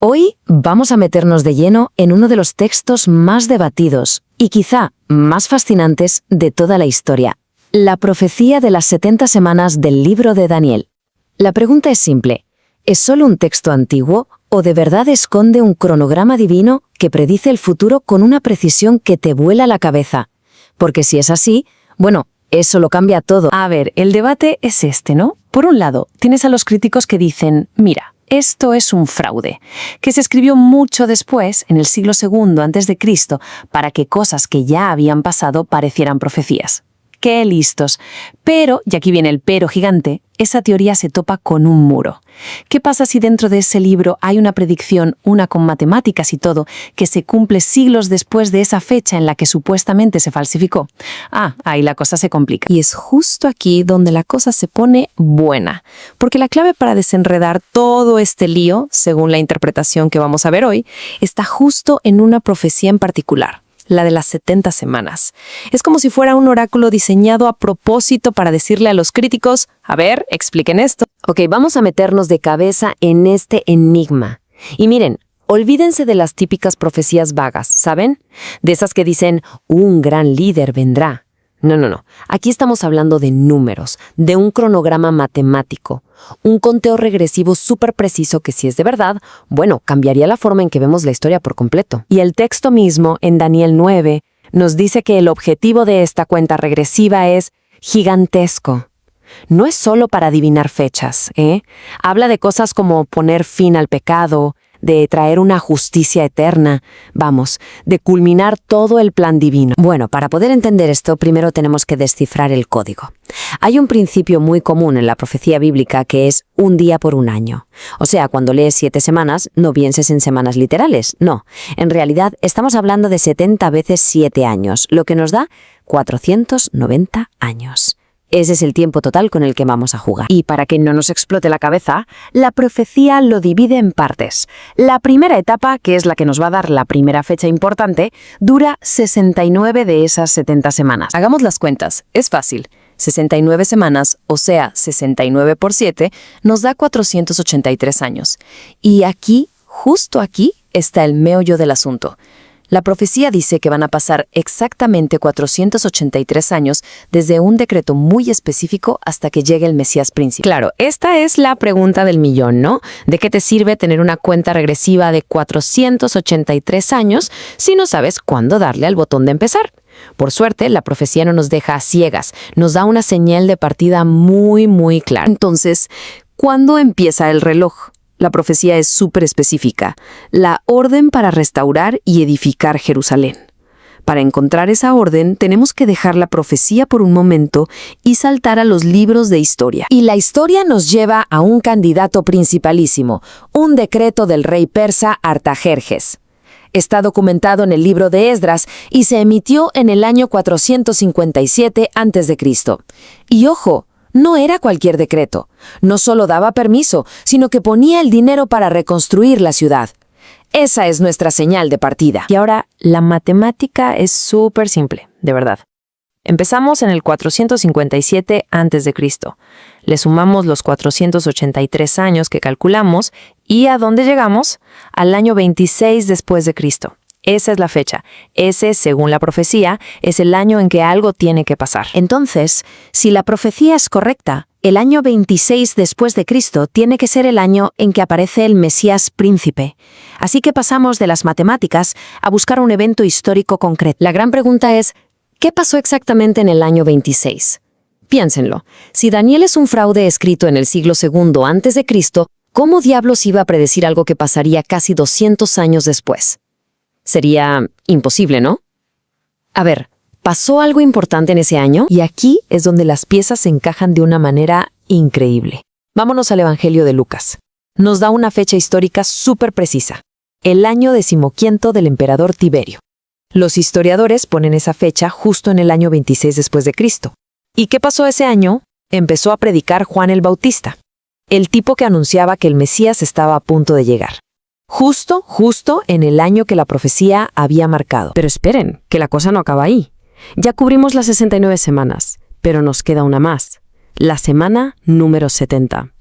Hoy vamos a meternos de lleno en uno de los textos más debatidos y quizá más fascinantes de toda la historia, la profecía de las 70 semanas del libro de Daniel. La pregunta es simple, ¿es solo un texto antiguo o de verdad esconde un cronograma divino que predice el futuro con una precisión que te vuela la cabeza? Porque si es así, bueno, eso lo cambia todo. A ver, el debate es este, ¿no? Por un lado, tienes a los críticos que dicen, mira, esto es un fraude, que se escribió mucho después, en el siglo II a.C., para que cosas que ya habían pasado parecieran profecías. ¡Qué listos! Pero, y aquí viene el pero gigante, esa teoría se topa con un muro. ¿Qué pasa si dentro de ese libro hay una predicción, una con matemáticas y todo, que se cumple siglos después de esa fecha en la que supuestamente se falsificó? Ahí la cosa se complica. Y es justo aquí donde la cosa se pone buena, porque la clave para desenredar todo este lío, según la interpretación que vamos a ver hoy, está justo en una profecía en particular. La de las 70 semanas. Es como si fuera un oráculo diseñado a propósito para decirle a los críticos, a ver, expliquen esto. Ok, vamos a meternos de cabeza en este enigma. Y miren, olvídense de las típicas profecías vagas, ¿saben? De esas que dicen, un gran líder vendrá. No. Aquí estamos hablando de números, de un cronograma matemático, un conteo regresivo súper preciso que si es de verdad, bueno, cambiaría la forma en que vemos la historia por completo. Y el texto mismo, en Daniel 9, nos dice que el objetivo de esta cuenta regresiva es gigantesco. No es solo para adivinar fechas, ¿eh? Habla de cosas como poner fin al pecado, de traer una justicia eterna, de culminar todo el plan divino. Bueno, para poder entender esto, primero tenemos que descifrar el código. Hay un principio muy común en la profecía bíblica que es un día por un año. O sea, cuando lees 7 semanas, no pienses en semanas literales, no. En realidad, estamos hablando de 70 veces 7 años, lo que nos da 490 años. Ese es el tiempo total con el que vamos a jugar. Y para que no nos explote la cabeza, la profecía lo divide en partes. La primera etapa, que es la que nos va a dar la primera fecha importante, dura 69 de esas 70 semanas. Hagamos las cuentas, es fácil. 69 semanas, o sea, 69 por 7, nos da 483 años. Y aquí, justo aquí, está el meollo del asunto. La profecía dice que van a pasar exactamente 483 años desde un decreto muy específico hasta que llegue el Mesías príncipe. Claro, esta es la pregunta del millón, ¿no? ¿De qué te sirve tener una cuenta regresiva de 483 años si no sabes cuándo darle al botón de empezar? Por suerte, la profecía no nos deja a ciegas, nos da una señal de partida muy clara. Entonces, ¿cuándo empieza el reloj? La profecía es súper específica, la orden para restaurar y edificar Jerusalén. Para encontrar esa orden, tenemos que dejar la profecía por un momento y saltar a los libros de historia. Y la historia nos lleva a un candidato principalísimo, un decreto del rey persa Artajerjes. Está documentado en el libro de Esdras y se emitió en el año 457 a.C. Y ojo, no era cualquier decreto. No solo daba permiso, sino que ponía el dinero para reconstruir la ciudad. Esa es nuestra señal de partida. Y ahora, la matemática es súper simple, de verdad. Empezamos en el 457 a.C. Le sumamos los 483 años que calculamos y ¿a dónde llegamos? Al año 26 después de Cristo. Esa es la fecha. Ese, según la profecía, es el año en que algo tiene que pasar. Entonces, si la profecía es correcta, el año 26 después de Cristo tiene que ser el año en que aparece el Mesías príncipe. Así que pasamos de las matemáticas a buscar un evento histórico concreto. La gran pregunta es, ¿qué pasó exactamente en el año 26? Piénsenlo. Si Daniel es un fraude escrito en el siglo II a.C., ¿cómo diablos iba a predecir algo que pasaría casi 200 años después? Sería imposible, ¿no? A ver, ¿pasó algo importante en ese año? Y aquí es donde las piezas se encajan de una manera increíble. Vámonos al Evangelio de Lucas. Nos da una fecha histórica súper precisa. El año 15º del emperador Tiberio. Los historiadores ponen esa fecha justo en el año 26 después de Cristo. ¿Y qué pasó ese año? Empezó a predicar Juan el Bautista, el tipo que anunciaba que el Mesías estaba a punto de llegar. Justo en el año que la profecía había marcado. Pero esperen, que la cosa no acaba ahí. Ya cubrimos las 69 semanas, pero nos queda una más. La semana número 70.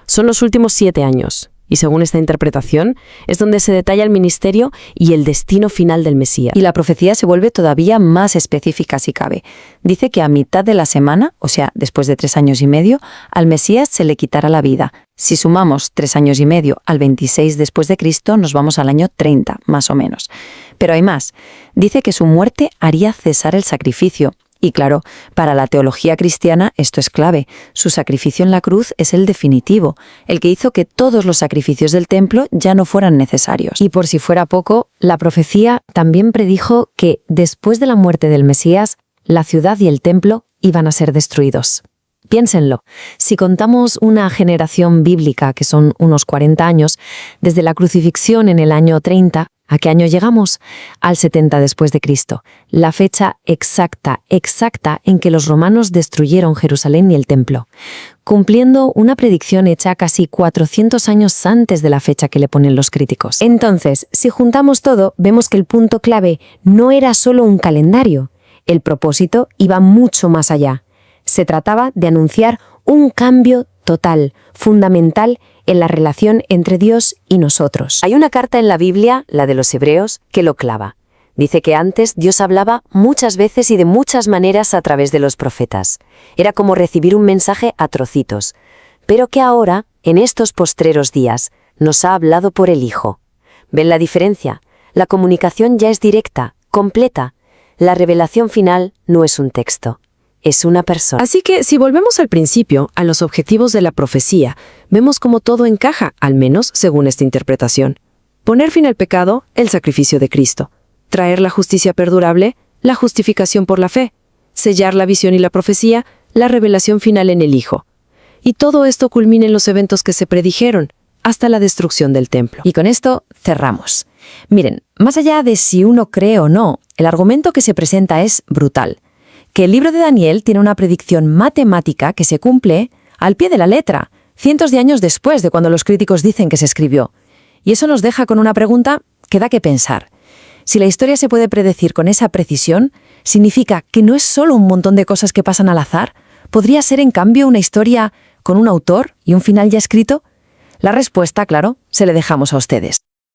Son los últimos 7 años. Y según esta interpretación, es donde se detalla el ministerio y el destino final del Mesías. Y la profecía se vuelve todavía más específica si cabe. Dice que a mitad de la semana, o sea, después de 3 años y medio, al Mesías se le quitará la vida. Si sumamos 3 años y medio al 26 después de Cristo, nos vamos al año 30, más o menos. Pero hay más. Dice que su muerte haría cesar el sacrificio. Y claro, para la teología cristiana esto es clave. Su sacrificio en la cruz es el definitivo, el que hizo que todos los sacrificios del templo ya no fueran necesarios. Y por si fuera poco, la profecía también predijo que después de la muerte del Mesías, la ciudad y el templo iban a ser destruidos. Piénsenlo, si contamos una generación bíblica, que son unos 40 años, desde la crucifixión en el año 30, ¿a qué año llegamos? Al 70 después de Cristo, la fecha exacta en que los romanos destruyeron Jerusalén y el templo, cumpliendo una predicción hecha casi 400 años antes de la fecha que le ponen los críticos. Entonces, si juntamos todo, vemos que el punto clave no era solo un calendario, el propósito iba mucho más allá. Se trataba de anunciar un cambio total, fundamental en la relación entre Dios y nosotros. Hay una carta en la Biblia, la de los Hebreos, que lo clava. Dice que antes Dios hablaba muchas veces y de muchas maneras a través de los profetas. Era como recibir un mensaje a trocitos. Pero que ahora, en estos postreros días, nos ha hablado por el Hijo. ¿Ven la diferencia? La comunicación ya es directa, completa. La revelación final no es un texto. Es una persona. Así que, si volvemos al principio, a los objetivos de la profecía, vemos cómo todo encaja, al menos según esta interpretación. Poner fin al pecado, el sacrificio de Cristo. Traer la justicia perdurable, la justificación por la fe. Sellar la visión y la profecía, la revelación final en el Hijo. Y todo esto culmina en los eventos que se predijeron, hasta la destrucción del templo. Y con esto cerramos. Miren, más allá de si uno cree o no, el argumento que se presenta es brutal. Que el libro de Daniel tiene una predicción matemática que se cumple al pie de la letra, cientos de años después de cuando los críticos dicen que se escribió. Y eso nos deja con una pregunta que da que pensar. Si la historia se puede predecir con esa precisión, ¿significa que no es solo un montón de cosas que pasan al azar? ¿Podría ser, en cambio, una historia con un autor y un final ya escrito? La respuesta, claro, se le dejamos a ustedes.